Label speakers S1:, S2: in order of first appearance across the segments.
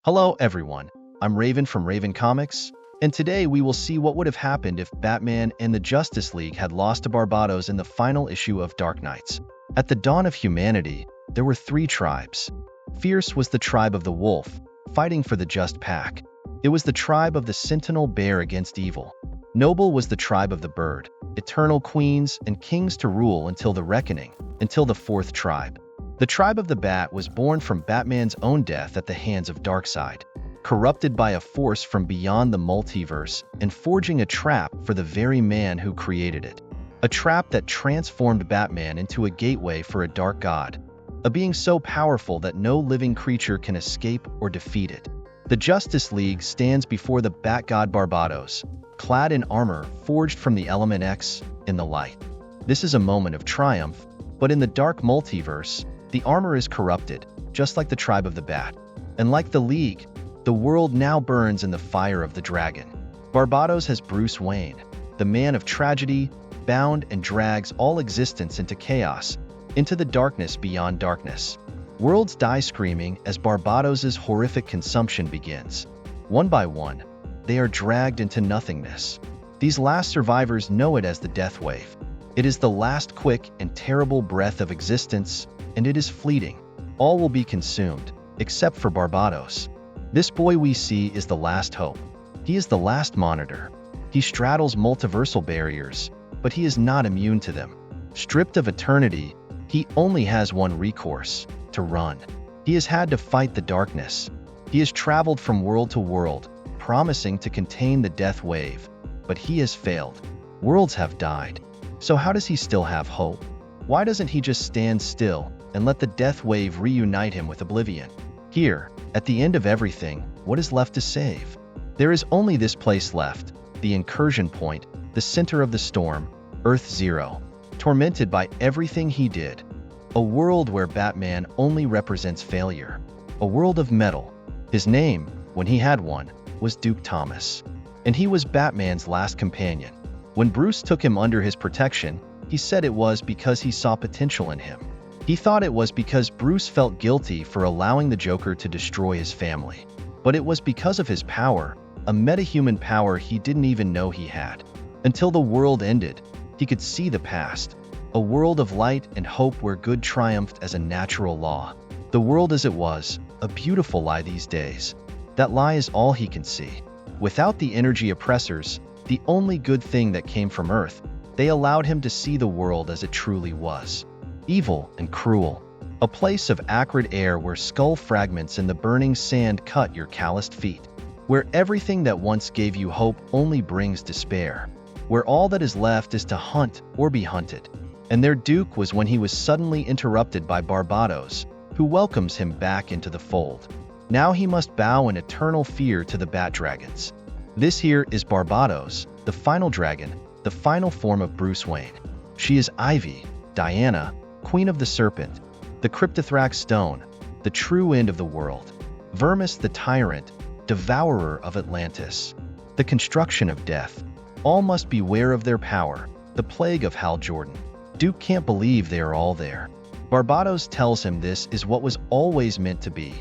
S1: Hello everyone, I'm Raven from Raven Comics, and today we will see what would have happened if Batman and the Justice League had lost to Barbatos in the final issue of Dark Knights. At the dawn of humanity, there were three tribes. Fierce was the tribe of the wolf, fighting for the just pack. It was the tribe of the sentinel bear against evil. Noble was the tribe of the bird, eternal queens and kings to rule until the reckoning, until the fourth tribe. The tribe of the Bat was born from Batman's own death at the hands of Darkseid, corrupted by a force from beyond the multiverse and forging a trap for the very man who created it. A trap that transformed Batman into a gateway for a dark god, a being so powerful that no living creature can escape or defeat it. The Justice League stands before the Bat God Barbatos, clad in armor forged from the element X in the light. This is a moment of triumph, but in the dark multiverse, the armor is corrupted, just like the tribe of the Bat. And like the League, the world now burns in the fire of the dragon. Barbatos has Bruce Wayne, the man of tragedy, bound and drags all existence into chaos, into the darkness beyond darkness. Worlds die screaming as Barbatos' horrific consumption begins. One by one, they are dragged into nothingness. These last survivors know it as the death wave. It is the last quick and terrible breath of existence, and it is fleeting. All will be consumed, except for Barbatos. This boy we see is the last hope. He is the last monitor. He straddles multiversal barriers, but he is not immune to them. Stripped of eternity, he only has one recourse: to run. He has had to fight the darkness. He has traveled from world to world, promising to contain the death wave, but he has failed. Worlds have died. So how does he still have hope? Why doesn't he just stand still and let the death wave reunite him with oblivion? Here, at the end of everything, what is left to save? There is only this place left, the incursion point, the center of the storm, Earth Zero, tormented by everything he did. A world where Batman only represents failure. A world of metal. His name, when he had one, was Duke Thomas. And he was Batman's last companion. When Bruce took him under his protection, he said it was because he saw potential in him. He thought it was because Bruce felt guilty for allowing the Joker to destroy his family. But it was because of his power, a metahuman power he didn't even know he had. Until the world ended, he could see the past. A world of light and hope where good triumphed as a natural law. The world as it was, a beautiful lie these days. That lie is all he can see. Without the energy oppressors, the only good thing that came from Earth, they allowed him to see the world as it truly was. Evil and cruel. A place of acrid air where skull fragments in the burning sand cut your calloused feet. Where everything that once gave you hope only brings despair. Where all that is left is to hunt or be hunted. And their Duke was when he was suddenly interrupted by Barbatos, who welcomes him back into the fold. Now he must bow in eternal fear to the Bat Dragons. This here is Barbatos, the final dragon, the final form of Bruce Wayne. She is Ivy, Diana, Queen of the Serpent, the Cryptothrax Stone, the true end of the world. Vermis the Tyrant, devourer of Atlantis. The construction of death. All must beware of their power, the plague of Hal Jordan. Duke can't believe they are all there. Barbatos tells him this is what was always meant to be.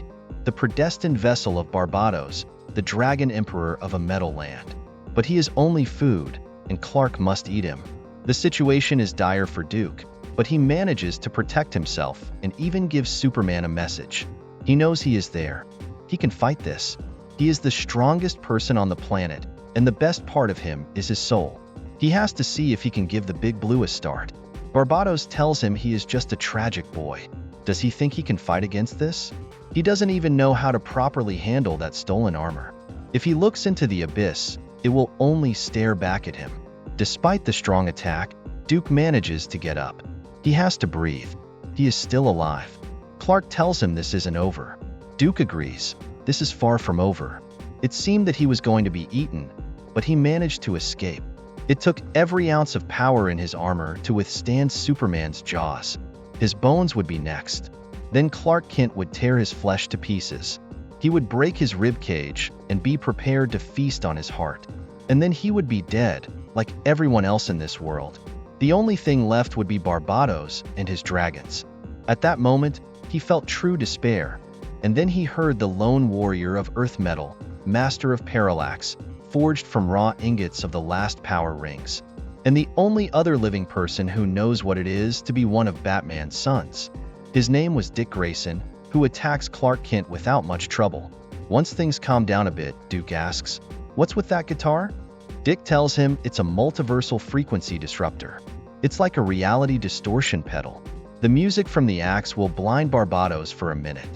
S1: The predestined vessel of Barbatos, the Dragon Emperor of a metal land. But he is only food, and Clark must eat him. The situation is dire for Duke, but he manages to protect himself and even gives Superman a message. He knows he is there. He can fight this. He is the strongest person on the planet, and the best part of him is his soul. He has to see if he can give the Big Blue a start. Barbatos tells him he is just a tragic boy. Does he think he can fight against this? He doesn't even know how to properly handle that stolen armor. If he looks into the abyss, it will only stare back at him. Despite the strong attack, Duke manages to get up. He has to breathe. He is still alive. Clark tells him this isn't over. Duke agrees. This is far from over. It seemed that he was going to be eaten, but he managed to escape. It took every ounce of power in his armor to withstand Superman's jaws. His bones would be next. Then Clark Kent would tear his flesh to pieces. He would break his rib cage and be prepared to feast on his heart. And then he would be dead, like everyone else in this world. The only thing left would be Barbatos and his dragons. At that moment, he felt true despair. And then he heard the lone warrior of earth metal, master of parallax, forged from raw ingots of the last power rings, and the only other living person who knows what it is to be one of Batman's sons. His name was Dick Grayson, who attacks Clark Kent without much trouble. Once things calm down a bit, Duke asks, "What's with that guitar?" Dick tells him it's a multiversal frequency disruptor. It's like a reality distortion pedal. The music from the axe will blind Barbatos for a minute,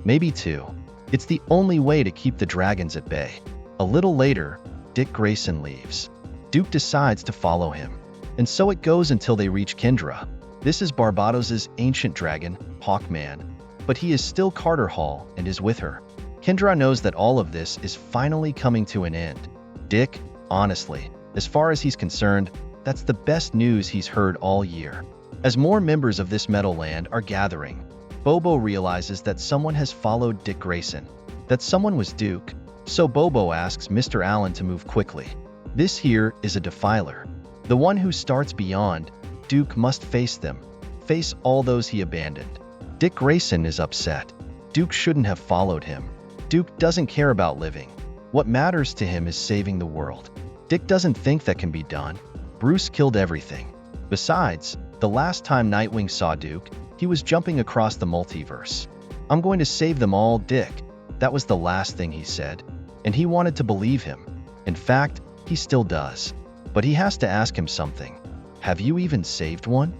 S1: maybe two. It's the only way to keep the dragons at bay. A little later, Dick Grayson leaves. Duke decides to follow him. And so it goes until they reach Kendra. This is Barbatos' ancient dragon, Hawkman, but he is still Carter Hall and is with her. Kendra knows that all of this is finally coming to an end. Dick, honestly, as far as he's concerned, that's the best news he's heard all year. As more members of this metal land are gathering, Bobo realizes that someone has followed Dick Grayson. That someone was Duke, so Bobo asks Mr. Allen to move quickly. This here is a defiler. The one who starts beyond. Duke must face them, face all those he abandoned. Dick Grayson is upset. Duke shouldn't have followed him. Duke doesn't care about living. What matters to him is saving the world. Dick doesn't think that can be done. Bruce killed everything. Besides, the last time Nightwing saw Duke, he was jumping across the multiverse. "I'm going to save them all, Dick." That was the last thing he said, and he wanted to believe him. In fact, he still does. But he has to ask him something. Have you even saved one?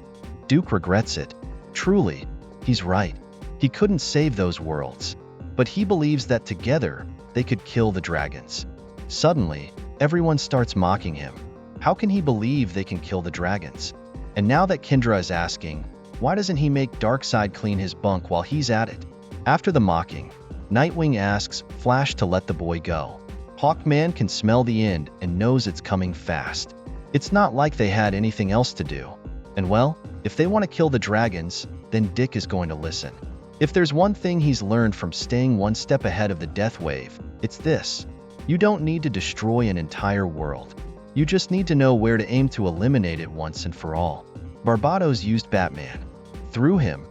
S1: Duke regrets it. Truly, he's right. He couldn't save those worlds. But he believes that together, they could kill the dragons. Suddenly, everyone starts mocking him. How can he believe they can kill the dragons? And now that Kendra is asking, why doesn't he make Darkseid clean his bunk while he's at it? After the mocking, Nightwing asks Flash to let the boy go. Hawkman can smell the end and knows it's coming fast. It's not like they had anything else to do. And well, if they want to kill the dragons, then Dick is going to listen. If there's one thing he's learned from staying one step ahead of the death wave, it's this. You don't need to destroy an entire world. You just need to know where to aim to eliminate it once and for all. Barbatos used Batman. Through him,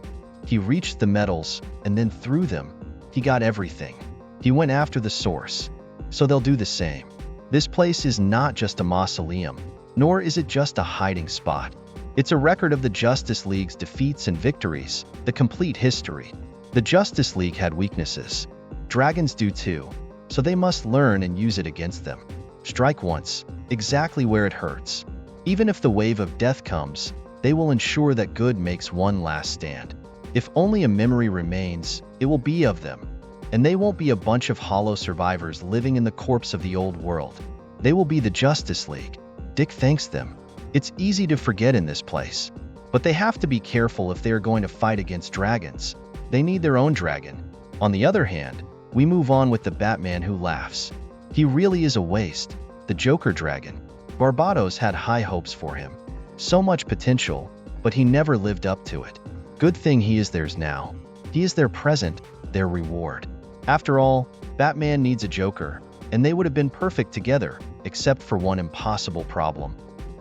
S1: he reached the metals, and then through them, he got everything. He went after the source. So they'll do the same. This place is not just a mausoleum, nor is it just a hiding spot. It's a record of the Justice League's defeats and victories, the complete history. The Justice League had weaknesses. Dragons do too, so they must learn and use it against them. Strike once, exactly where it hurts. Even if the wave of death comes, they will ensure that good makes one last stand. If only a memory remains, it will be of them. And they won't be a bunch of hollow survivors living in the corpse of the old world. They will be the Justice League. Dick thanks them. It's easy to forget in this place. But they have to be careful if they are going to fight against dragons. They need their own dragon. On the other hand, we move on with the Batman who laughs. He really is a waste. The Joker dragon. Barbatos had high hopes for him. So much potential, but he never lived up to it. Good thing he is theirs now. He is their present, their reward. After all, Batman needs a Joker, and they would have been perfect together, except for one impossible problem.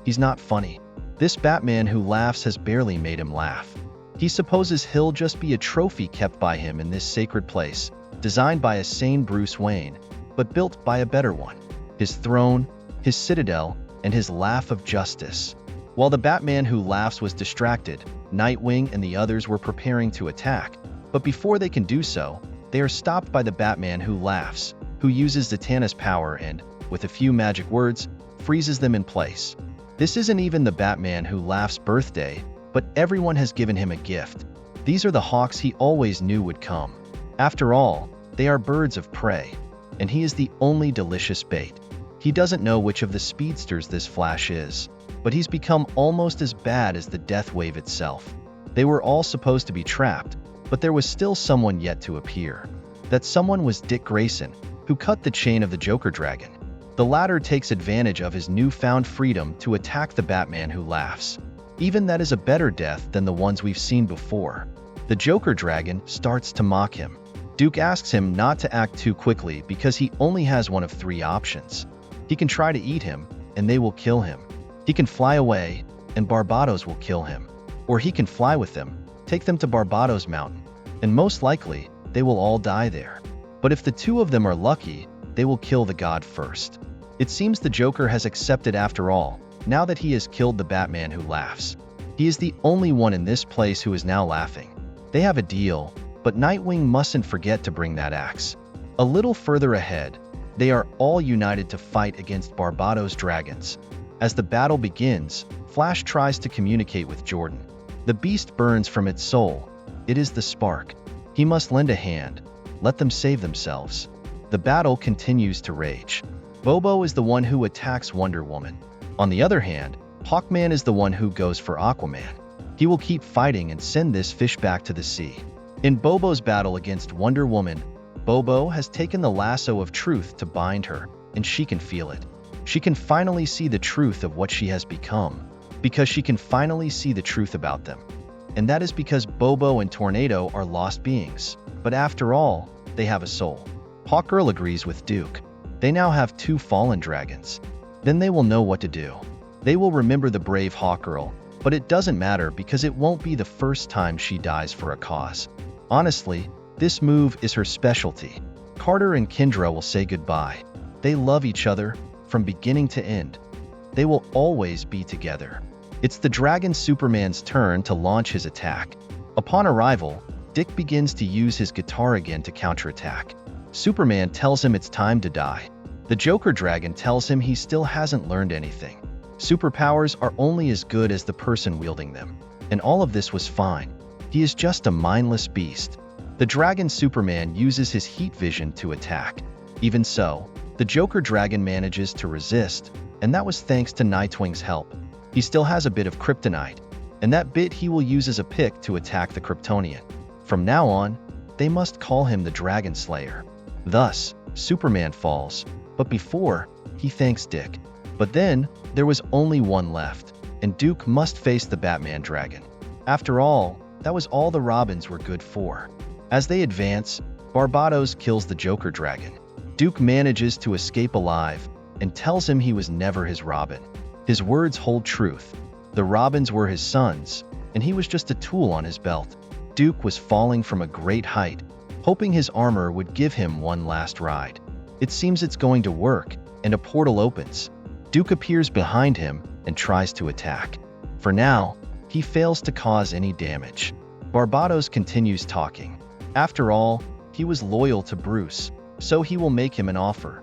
S1: He's not funny. This Batman who laughs has barely made him laugh. He supposes he'll just be a trophy kept by him in this sacred place, designed by a sane Bruce Wayne, but built by a better one. His throne, his citadel, and his laugh of justice. While the Batman who laughs was distracted, Nightwing and the others were preparing to attack. But before they can do so, they are stopped by the Batman who laughs, who uses Zatanna's power and, with a few magic words, freezes them in place. This isn't even the Batman who laughs' birthday, but everyone has given him a gift. These are the hawks he always knew would come. After all, they are birds of prey, and he is the only delicious bait. He doesn't know which of the speedsters this Flash is, but he's become almost as bad as the death wave itself. They were all supposed to be trapped, but there was still someone yet to appear. That someone was Dick Grayson, who cut the chain of the Joker dragon. The latter takes advantage of his newfound freedom to attack the Batman who laughs. Even that is a better death than the ones we've seen before. The Joker dragon starts to mock him. Duke asks him not to act too quickly because he only has one of three options. He can try to eat him, and they will kill him. He can fly away, and Barbatos will kill him. Or he can fly with them, take them to Barbatos Mountain, and most likely, they will all die there. But if the two of them are lucky, they will kill the god first. It seems the Joker has accepted after all, now that he has killed the Batman who laughs. He is the only one in this place who is now laughing. They have a deal, but Nightwing mustn't forget to bring that axe. A little further ahead, they are all united to fight against Barbatos' dragons. As the battle begins, Flash tries to communicate with Jordan. The beast burns from its soul. It is the spark. He must lend a hand. Let them save themselves. The battle continues to rage. Bobo is the one who attacks Wonder Woman. On the other hand, Hawkman is the one who goes for Aquaman. He will keep fighting and send this fish back to the sea. In Bobo's battle against Wonder Woman, Bobo has taken the lasso of truth to bind her, and she can feel it. She can finally see the truth of what she has become, because she can finally see the truth about them. And that is because Bobo and Tornado are lost beings, but after all, they have a soul. Hawkgirl agrees with Duke. They now have 2 fallen dragons. Then they will know what to do. They will remember the brave Hawkgirl, but it doesn't matter because it won't be the first time she dies for a cause. Honestly, this move is her specialty. Carter and Kendra will say goodbye. They love each other from beginning to end. They will always be together. It's the Dragon Superman's turn to launch his attack. Upon arrival, Dick begins to use his guitar again to counterattack. Superman tells him it's time to die. The Joker Dragon tells him he still hasn't learned anything. Superpowers are only as good as the person wielding them. And all of this was fine. He is just a mindless beast. The Dragon Superman uses his heat vision to attack. Even so, the Joker Dragon manages to resist, and that was thanks to Nightwing's help. He still has a bit of kryptonite, and that bit he will use as a pick to attack the Kryptonian. From now on, they must call him the Dragon Slayer. Thus, Superman falls, but before, he thanks Dick. But then, there was only one left, and Duke must face the Batman Dragon. After all, that was all the Robins were good for. As they advance, Barbatos kills the Joker Dragon. Duke manages to escape alive and tells him he was never his Robin. His words hold truth. The Robins were his sons, and he was just a tool on his belt. Duke was falling from a great height, hoping his armor would give him one last ride. It seems it's going to work, and a portal opens. Duke appears behind him and tries to attack. For now, he fails to cause any damage. Barbatos continues talking. After all, he was loyal to Bruce, so he will make him an offer.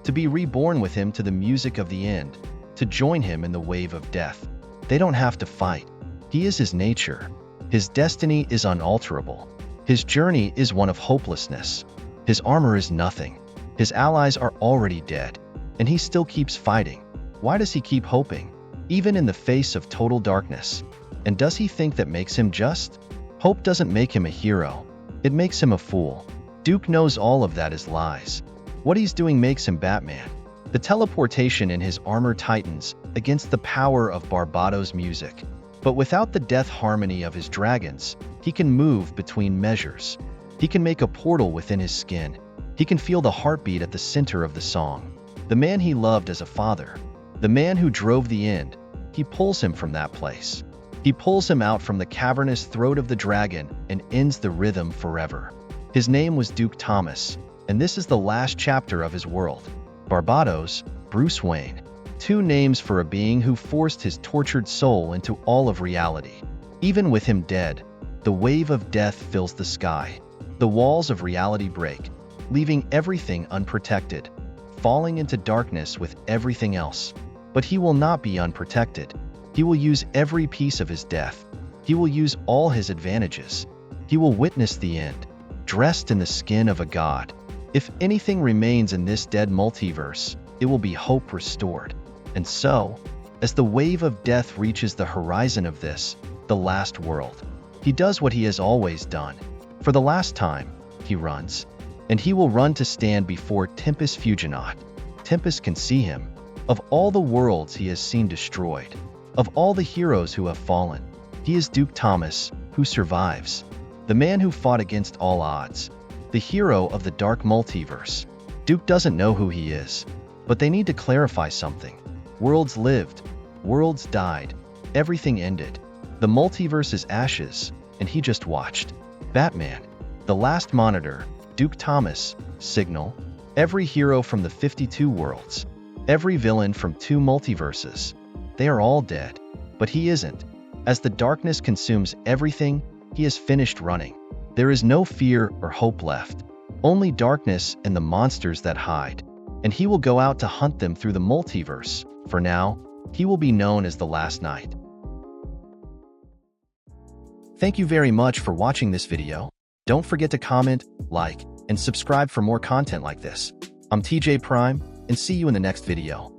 S1: To be reborn with him to the music of the end, to join him in the wave of death. They don't have to fight. He is his nature. His destiny is unalterable. His journey is one of hopelessness. His armor is nothing. His allies are already dead, and he still keeps fighting. Why does he keep hoping, even in the face of total darkness? And does he think that makes him just? Hope doesn't make him a hero. It makes him a fool. Duke knows all of that is lies. What he's doing makes him Batman. The teleportation in his armor tightens against the power of Barbatos' music. But without the death harmony of his dragons, he can move between measures. He can make a portal within his skin. He can feel the heartbeat at the center of the song. The man he loved as a father, the man who drove the end, he pulls him from that place. He pulls him out from the cavernous throat of the dragon and ends the rhythm forever. His name was Duke Thomas, and this is the last chapter of his world. Barbatos, Bruce Wayne. 2 names for a being who forced his tortured soul into all of reality. Even with him dead, the wave of death fills the sky. The walls of reality break, leaving everything unprotected, falling into darkness with everything else. But he will not be unprotected. He will use every piece of his death. He will use all his advantages. He will witness the end, dressed in the skin of a god. If anything remains in this dead multiverse, it will be hope restored. And so, as the wave of death reaches the horizon of this, the last world, he does what he has always done. For the last time, he runs. And he will run to stand before Tempest Fuginaut. Tempest can see him. Of all the worlds he has seen destroyed, of all the heroes who have fallen, he is Duke Thomas, who survives. The man who fought against all odds. The hero of the dark multiverse. Duke doesn't know who he is, but they need to clarify something. Worlds lived. Worlds died. Everything ended. The multiverse is ashes, and he just watched. Batman. The The Last Monitor, Duke Thomas, Signal, every hero from the 52 worlds, every villain from 2 multiverses. They are all dead, but he isn't. As the darkness consumes everything, he has finished running. There is no fear or hope left, only darkness and the monsters that hide. And he will go out to hunt them through the multiverse. For now, he will be known as the Last Knight. Thank you very much for watching this video. Don't forget to comment, like, and subscribe for more content like this. I'm TJ Prime, and see you in the next video.